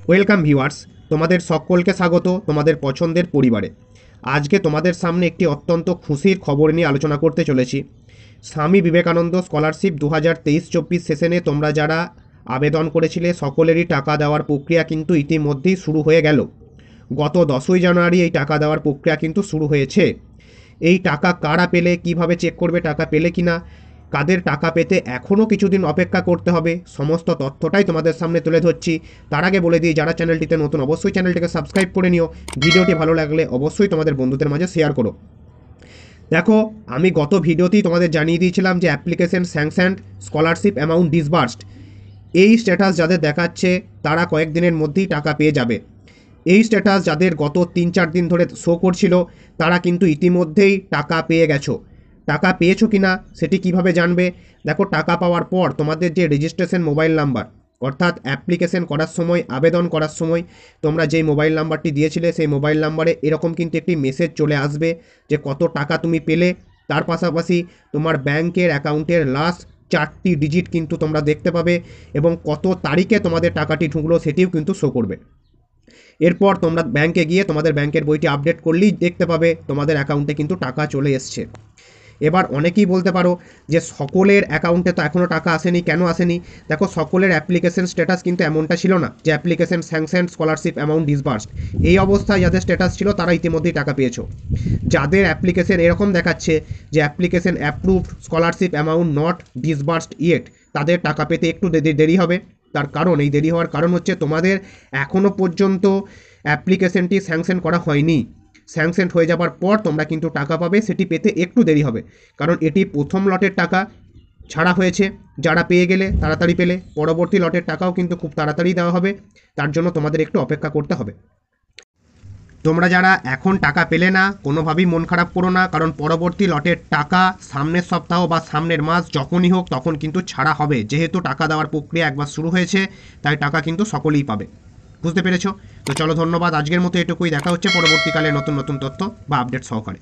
Welcome viewers, তোমাদের সকলকে স্বাগত তোমাদের পছন্দের পরিবারে। আজকে তোমাদের সামনে একটি অত্যন্ত খুশির খবর নিয়ে আলোচনা করতে চলেছি। স্বামী বিবেকানন্দ স্কলারশিপ 2023-24 সেশনে তোমরা যারা আবেদন করেছিলে সকলেরই টাকা দেওয়ার প্রক্রিয়া কিন্তু ইতিমধ্যেই শুরু হয়ে গেল। গত 10ই জানুয়ারি এই টাকা দেওয়ার প্রক্রিয়া কিন্তু শুরু হয়েছে। এই টাকা কারা পেলে, কিভাবে চেক করবে টাকা পেলে কিনা, কাদের টাকা পেতে এখনও কিছুদিন অপেক্ষা করতে হবে, সমস্ত তথ্যটাই তোমাদের সামনে তুলে ধরছি। তার আগে বলে দিই, যারা চ্যানেলটিতে নতুন অবশ্যই চ্যানেলটিকে সাবস্ক্রাইব করে নিও। ভিডিওটি ভালো লাগলে অবশ্যই তোমাদের বন্ধুদের মাঝে শেয়ার করো। দেখো, আমি গত ভিডিওতেই তোমাদের জানিয়ে দিয়েছিলাম যে application sanctioned, scholarship amount disbursed, এই স্ট্যাটাস যাদের দেখাচ্ছে তারা কয়েকদিনের মধ্যেই টাকা পেয়ে যাবে। এই স্ট্যাটাস যাদের গত 3-4 দিন ধরে শো করছিল তারা কিন্তু ইতিমধ্যেই টাকা পেয়ে গেছো। টাকা পেয়েছো কিনা সেটি কিভাবে জানবে? দেখো, টাকা পাওয়ার পর তোমাদের যে রেজিস্ট্রেশন মোবাইল নাম্বার, অর্থাৎ অ্যাপ্লিকেশন করার সময়, আবেদন করার সময় তোমরা যেই মোবাইল নাম্বারটি দিয়েছিলে সেই মোবাইল নাম্বারে এরকম কিন্তু একটি মেসেজ চলে আসবে যে কত টাকা তুমি পেলে। তার পাশাপাশি তোমার ব্যাংকের অ্যাকাউন্টের লাস্ট 4টি ডিজিট কিন্তু তোমরা দেখতে পাবে এবং কত তারিখে তোমাদের টাকাটি ঢুকলো সেটিও কিন্তু শো করবে। এরপর তোমরা ব্যাংকে গিয়ে তোমাদের ব্যাংকের বইটি আপডেট করলেই দেখতে পাবে তোমাদের অ্যাকাউন্টে কিন্তু টাকা চলে এসছে। এবার অনেকেই বলতে পারো যে সকলের অ্যাকাউন্টে তো এখনও টাকা আসেনি, কেন আসেনি? দেখো, সকলের অ্যাপ্লিকেশন স্ট্যাটাস কিন্তু এমনটা ছিল না যে application sanctioned, scholarship amount disbursed. এই অবস্থায় যাদের স্ট্যাটাস ছিল তারা ইতিমধ্যেই টাকা পেয়েছো। যাদের অ্যাপ্লিকেশন এরকম দেখাচ্ছে যে application approved, scholarship amount not disbursed yet, তাদের টাকা পেতে একটু দেরি হবে। তার কারণ, এই দেরি হওয়ার কারণ হচ্ছে তোমাদের এখনও পর্যন্ত অ্যাপ্লিকেশনটি স্যাংশন করা হয়নি। স্যাংশন হয়ে যাবার পর তোমরা কিন্তু টাকা পাবে, সেটি পেতে একটু দেরি হবে। কারণ এটি প্রথম লটের টাকা ছাড়া হয়েছে, যারা পেয়ে গেলে তাড়াতাড়ি পেলে, পরবর্তী লটের টাকাও কিন্তু খুব তাড়াতাড়ি দেওয়া হবে। তার জন্য তোমাদের একটু অপেক্ষা করতে হবে। তোমরা যারা এখন টাকা পেলে না, কোনোভাবেই মন খারাপ করো না, কারণ পরবর্তী লটের টাকা সামনের সপ্তাহ বা সামনের মাস যখনই হোক তখন কিন্তু ছাড়া হবে। যেহেতু টাকা দেওয়ার প্রক্রিয়া একবার শুরু হয়েছে তাই টাকা কিন্তু সকলেই পাবে। বুঝতে পেরেছো? তো চলো, ধন্যবাদ। আজকের মতো এটুকুই। দেখা হচ্ছে পরবর্তীকালে নতুন নতুন তথ্য বা আপডেট সহকারে।